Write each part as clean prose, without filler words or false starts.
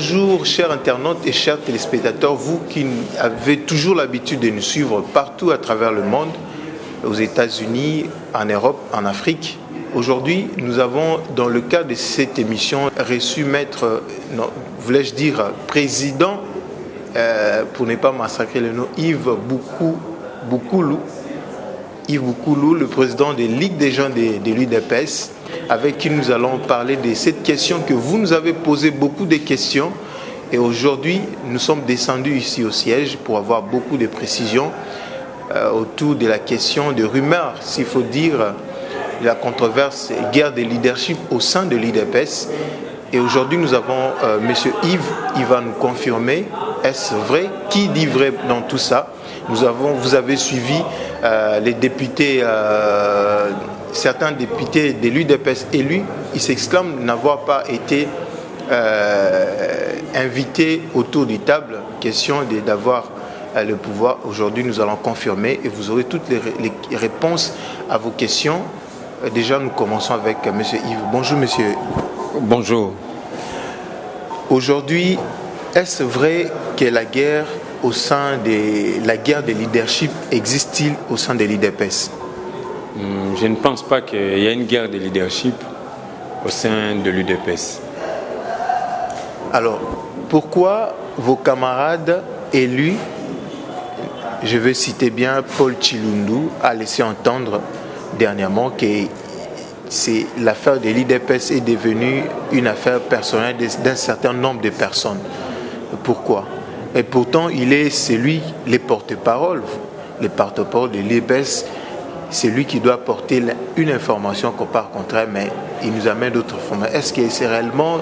Bonjour chers internautes et chers téléspectateurs, vous qui avez toujours l'habitude de nous suivre partout à travers le monde, aux États-Unis, en Europe, en Afrique. Aujourd'hui, nous avons, dans le cadre de cette émission, reçu maître, voulais-je dire, président, pour ne pas massacrer le nom, Yves Boukoulou, le président de Ligue des gens de l'UDPS, avec qui nous allons parler de cette question que vous nous avez posé beaucoup de questions. Et aujourd'hui, nous sommes descendus ici au siège pour avoir beaucoup de précisions autour de la question de rumeurs, s'il faut dire, la controverse guerre de leadership au sein de l'UDPS. Et aujourd'hui, nous avons M. Yves, il va nous confirmer, est-ce vrai? Qui dit vrai dans tout ça? Vous avez suivi les députés, certains députés de l'UDPS élus, ils s'exclament n'avoir pas été invités autour du table, question d'avoir le pouvoir. Aujourd'hui, nous allons confirmer et vous aurez toutes les réponses à vos questions. Déjà, nous commençons avec M. Yves. Bonjour, monsieur. Bonjour. Aujourd'hui, est-ce vrai que la guerre de leadership existe-t-il au sein de l'UDPS? Je ne pense pas qu'il y ait une guerre de leadership au sein de l'UDPS. Alors, pourquoi vos camarades élus, je vais citer bien Paul Tshilundu, a laissé entendre dernièrement que l'affaire de l'UDPS est devenue une affaire personnelle d'un certain nombre de personnes? Pourquoi? Et pourtant, il est les porte-parole de l'UDPS, c'est lui qui doit porter une information qu'on par contraire, mais il nous amène d'autres informations. Est-ce que c'est réellement,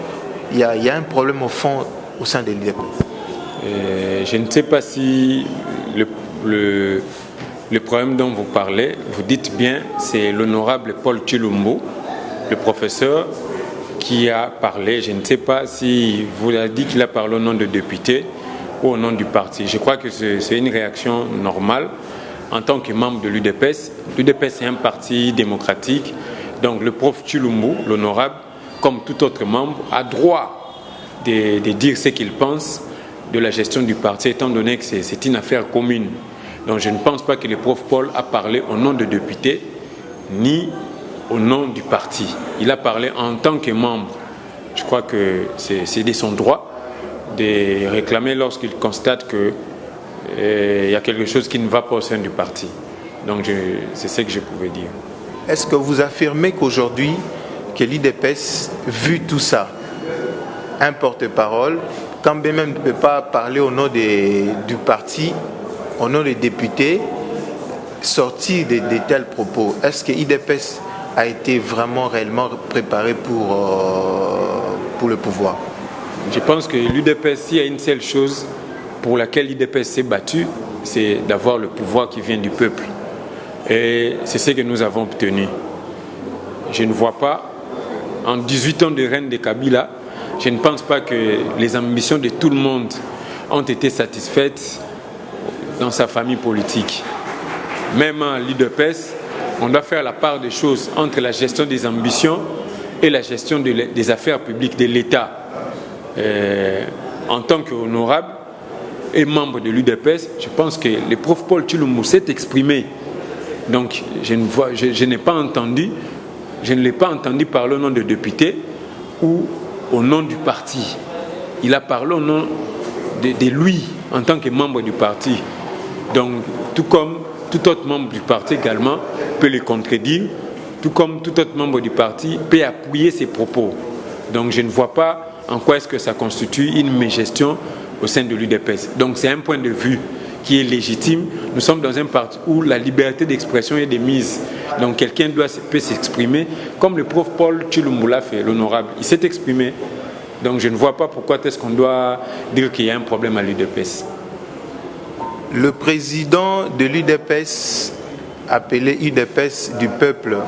il y a un problème au fond au sein de l'UDPS? Je ne sais pas si le problème dont vous parlez, vous dites bien, c'est l'honorable Paul Tshilumbu, le professeur, qui a parlé. Je ne sais pas si vous avez dit qu'il a parlé au nom de député ou au nom du parti. Je crois que c'est une réaction normale. En tant que membre de l'UDPS, l'UDPS est un parti démocratique. Donc le prof Tshilumbu, l'honorable, comme tout autre membre, a droit de dire ce qu'il pense de la gestion du parti, étant donné que c'est une affaire commune. Donc je ne pense pas que le prof Paul a parlé au nom de député, ni au nom du parti. Il a parlé en tant que membre. Je crois que c'est de son droit de réclamer lorsqu'il constate qu'il y a quelque chose qui ne va pas au sein du parti. Donc c'est ce que je pouvais dire. Est-ce que vous affirmez qu'aujourd'hui, que l'UDPS, vu tout ça, un porte-parole, quand bien même ne peut pas parler au nom du parti, au nom des députés, sortir de tels propos, est-ce que l'UDPS a été vraiment réellement préparé pour le pouvoir? Je pense que l'UDPS, s'il y a une seule chose pour laquelle l'UDPS s'est battue, c'est d'avoir le pouvoir qui vient du peuple. Et c'est ce que nous avons obtenu. Je ne vois pas, en 18 ans de règne de Kabila, je ne pense pas que les ambitions de tout le monde ont été satisfaites dans sa famille politique. Même à l'UDPS, on doit faire la part des choses entre la gestion des ambitions et la gestion des affaires publiques de l'État. En tant qu'honorable et membre de l'UDPS, je pense que le prof Paul Tshilumbu s'est exprimé. Donc je ne l'ai pas entendu parler au nom de député ou au nom du parti. Il a parlé au nom de lui en tant que membre du parti. Donc tout comme tout autre membre du parti également peut le contredire, tout comme tout autre membre du parti peut appuyer ses propos. Donc je ne vois pas en quoi est-ce que ça constitue une mégestion au sein de l'UDPS. Donc c'est un point de vue qui est légitime. Nous sommes dans un parti où la liberté d'expression est de mise. Donc quelqu'un peut s'exprimer, comme le prof Paul Tshilumbu l'a fait, l'honorable. Il s'est exprimé. Donc je ne vois pas pourquoi est-ce qu'on doit dire qu'il y a un problème à l'UDPS. Le président de l'UDPS, appelé UDPS du peuple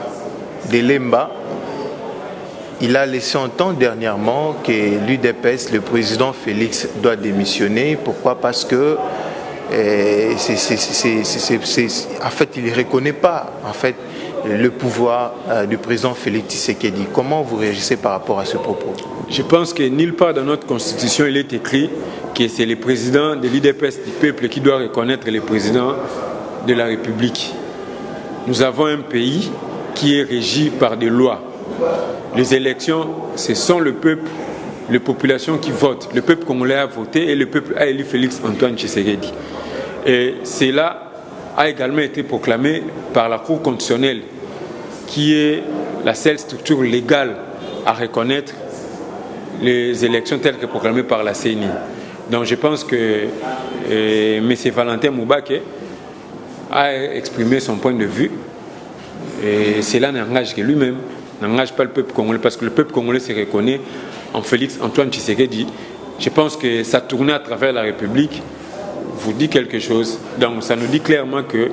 de Lemba, il a laissé entendre dernièrement que l'UDPS, le président Félix, doit démissionner. Pourquoi? Parce que en fait, il ne reconnaît pas le pouvoir du président Félix Tshisekedi. Comment vous réagissez par rapport à ce propos? Je pense que nulle part dans notre constitution il est écrit que c'est le président de l'UDPS du peuple qui doit reconnaître le président de la République. Nous avons un pays qui est régi par des lois. Les élections, ce sont le peuple, les populations qui votent. Le peuple congolais a voté et le peuple a élu Félix Antoine Tshisekedi. Et cela a également été proclamé par la Cour constitutionnelle, qui est la seule structure légale à reconnaître les élections telles que proclamées par la CENI. Donc je pense que M. Valentin Moubake a exprimé son point de vue et cela n'engage que lui-même, n'engage pas le peuple congolais, parce que le peuple congolais se reconnaît en Félix Antoine Tshisekedi. Je pense que sa tournée à travers la République vous dit quelque chose. Donc ça nous dit clairement que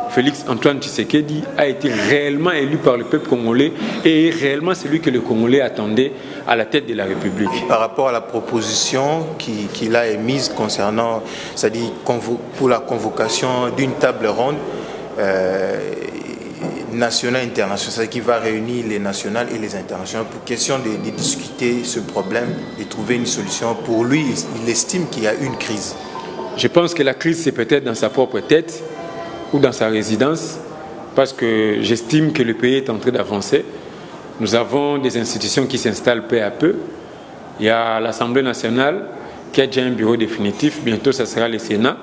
Félix Antoine Tshisekedi a été réellement élu par le peuple congolais et est réellement celui que le Congolais attendait à la tête de la République. Par rapport à la proposition qu'il a émise concernant, c'est-à-dire pour la convocation d'une table ronde nationale et internationale, c'est-à-dire qui va réunir les nationales et les internationales pour question de discuter ce problème, de trouver une solution. Pour lui, il estime qu'il y a une crise. Je pense que la crise, c'est peut-être dans sa propre tête ou dans sa résidence, parce que j'estime que le pays est en train d'avancer. Nous avons des institutions qui s'installent peu à peu. Il y a l'Assemblée nationale qui a déjà un bureau définitif. Bientôt, ça sera le Sénat.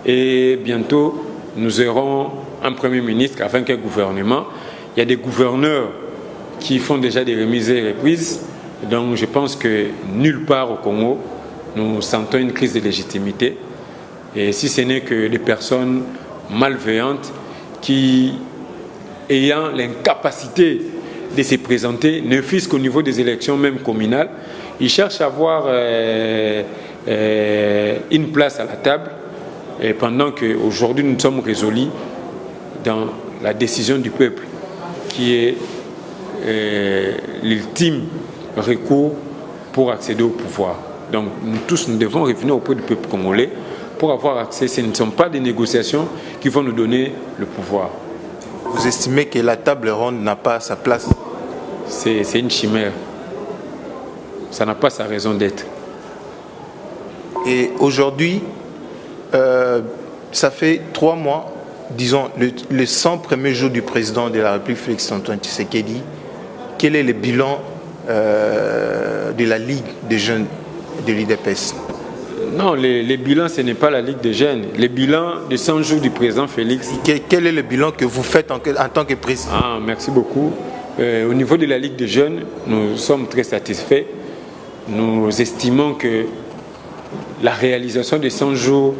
Et bientôt, nous aurons un Premier ministre avec un gouvernement. Il y a des gouverneurs qui font déjà des remises et reprises. Donc, je pense que nulle part au Congo, nous sentons une crise de légitimité. Et si ce n'est que des personnes malveillantes qui, ayant l'incapacité de se présenter, ne fût-ce qu'au niveau des élections même communales, ils cherchent à avoir une place à la table, et pendant qu'aujourd'hui nous sommes résolus dans la décision du peuple, qui est l'ultime recours pour accéder au pouvoir. Donc nous tous, nous devons revenir auprès du peuple congolais pour avoir accès. Ce ne sont pas des négociations qui vont nous donner le pouvoir. Vous estimez que la table ronde n'a pas sa place? C'est une chimère. Ça n'a pas sa raison d'être. Et aujourd'hui, ça fait 3 mois, disons, le 100 premiers jours du président de la République, Félix Antoine Tshisekedi. Quel est le bilan de la Ligue des jeunes de l'UDPS? Non, les bilans, ce n'est pas la Ligue des jeunes. Les bilans de 100 jours du président Félix. Quel est le bilan que vous faites en tant que président? Merci beaucoup. Au niveau de la Ligue des jeunes, nous sommes très satisfaits. Nous estimons que la réalisation des 100 jours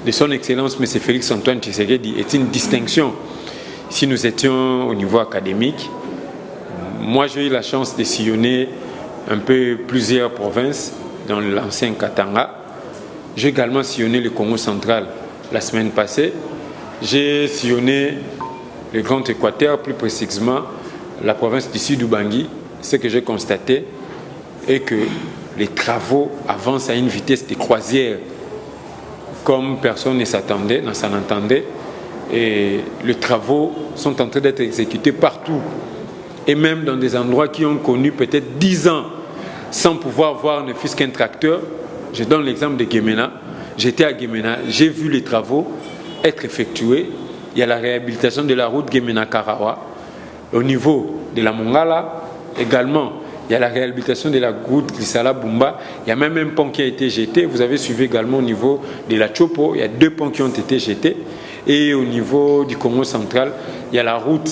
de son Excellence M. Félix Antoine Tshisekedi est une distinction. Si nous étions au niveau académique, moi j'ai eu la chance de sillonner un peu plusieurs provinces dans l'ancien Katanga. J'ai également sillonné le Congo central la semaine passée. J'ai sillonné le Grand Équateur, plus précisément la province du Sud-Ubangi. Ce que j'ai constaté est que les travaux avancent à une vitesse de croisière comme personne ne s'attendait, n'en s'en entendait. Et les travaux sont en train d'être exécutés partout. Et même dans des endroits qui ont connu peut-être 10 ans sans pouvoir voir ne fût-ce qu'un tracteur. Je donne l'exemple de Guémena. J'étais à Guémena, j'ai vu les travaux être effectués. Il y a la réhabilitation de la route Guémena-Karawa. Au niveau de la Mongala, également, il y a la réhabilitation de la route Lissala-Bumba. Il y a même un pont qui a été jeté. Vous avez suivi également au niveau de la Chopo. Il y a 2 ponts qui ont été jetés. Et au niveau du Congo central, il y a la route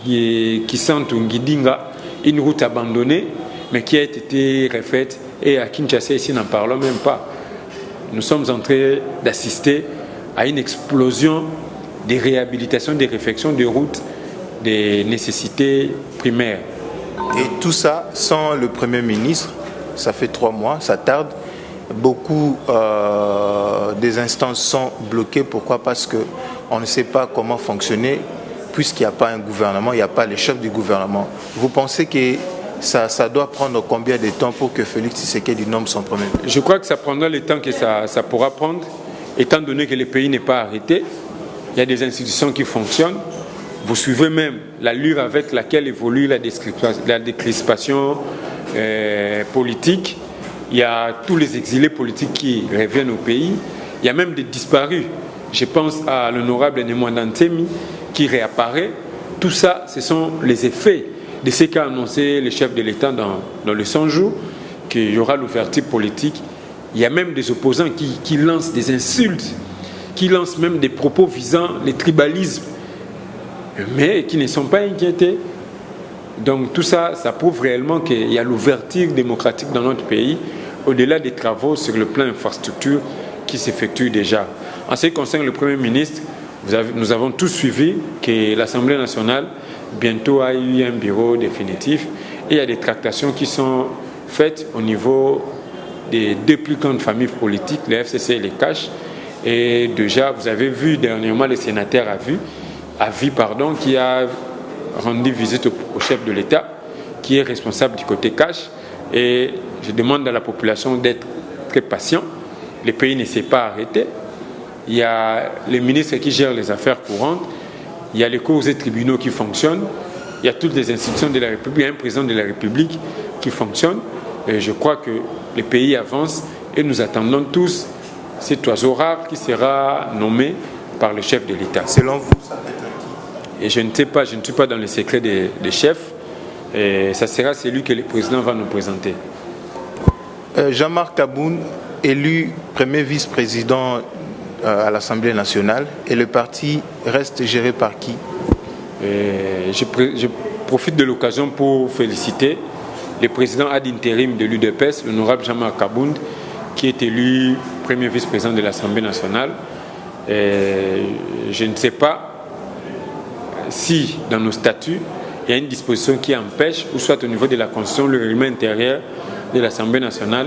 qui sent Ngidinga, une route abandonnée, mais qui a été refaite. Et à Kinshasa, ici, n'en parlons même pas. Nous sommes en train d'assister à une explosion des réhabilitations, des réfections de routes, des nécessités primaires. Et tout ça sans le Premier ministre, ça fait 3 mois, ça tarde. Beaucoup des instances sont bloquées. Pourquoi? Parce qu'on ne sait pas comment fonctionner, puisqu'il n'y a pas un gouvernement, il n'y a pas les chefs du gouvernement. Vous pensez que ça doit prendre combien de temps pour que Félix Tshisekedi nomme son Premier ministre? Je crois que ça prendra le temps que ça pourra prendre, étant donné que le pays n'est pas arrêté. Il y a des institutions qui fonctionnent. Vous suivez même l'allure avec laquelle évolue la décrispation politique. Il y a tous les exilés politiques qui reviennent au pays. Il y a même des disparus. Je pense à l'honorable Nemwanda Ntemi qui réapparaît. Tout ça, ce sont les effets de ce qu'a annoncé le chef de l'État dans le 100 jours, qu'il y aura l'ouverture politique. Il y a même des opposants qui lancent des insultes, qui lancent même des propos visant les tribalismes, mais qui ne sont pas inquiétés. Donc tout ça, ça prouve réellement qu'il y a l'ouverture démocratique dans notre pays, au-delà des travaux sur le plan infrastructure qui s'effectuent déjà. En ce qui concerne le Premier ministre, nous avons tous suivi que l'Assemblée nationale bientôt a eu un bureau définitif et il y a des tractations qui sont faites au niveau des deux plus grandes familles politiques, les FCC et les CACH. Et déjà, vous avez vu dernièrement le sénateur Avi, qui a rendu visite au chef de l'État, qui est responsable du côté CACH. Et je demande à la population d'être très patient. Le pays ne s'est pas arrêté. Il y a les ministres qui gèrent les affaires courantes. Il y a les cours et tribunaux qui fonctionnent. Il y a toutes les institutions de la République. Il y a un président de la République qui fonctionne. Et je crois que le pays avance et nous attendons tous cet oiseau rare qui sera nommé par le chef de l'État. Selon vous, ça peut être qui? Et je ne sais pas, je ne suis pas dans le secret des chefs. Et ça sera celui que le président va nous présenter. Jean-Marc Kaboun, élu premier vice-président à l'Assemblée nationale, et le parti reste géré par qui? Je profite de l'occasion pour féliciter le président ad intérim de l'UDPS, l'honorable Jean-Marc Kaboun, qui est élu premier vice-président de l'Assemblée nationale. Je ne sais pas si dans nos statuts, il y a une disposition qui empêche, ou soit au niveau de la Constitution, le règlement intérieur de l'Assemblée nationale,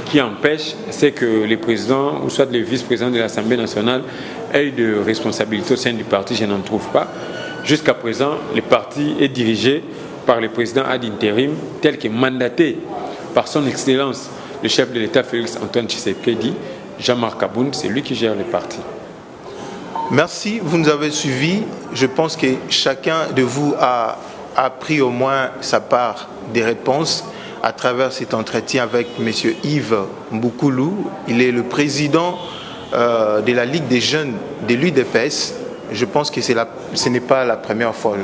qui empêche, c'est que les présidents, ou soit les vice-présidents de l'Assemblée nationale, aient de responsabilité au sein du parti. Je n'en trouve pas. Jusqu'à présent, le parti est dirigé par le président ad intérim, tel que mandaté par son Excellence, le chef de l'État Félix Antoine Tshisekedi. Jean-Marc Kaboun, c'est lui qui gère le parti. Merci, vous nous avez suivis. Je pense que chacun de vous a pris au moins sa part des réponses à travers cet entretien avec M. Yves Mboukoulou. Il est le président de la Ligue des jeunes de l'UDPS. Je pense que ce n'est pas la première fois.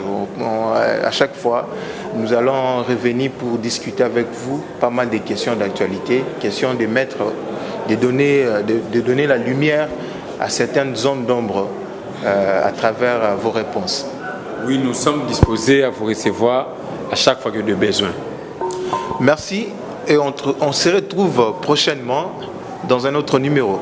À chaque fois, nous allons revenir pour discuter avec vous pas mal de questions d'actualité, questions de donner la lumière à certaines zones d'ombre à travers vos réponses. Oui, nous sommes disposés à vous recevoir à chaque fois que de besoin. Merci et on se retrouve prochainement dans un autre numéro.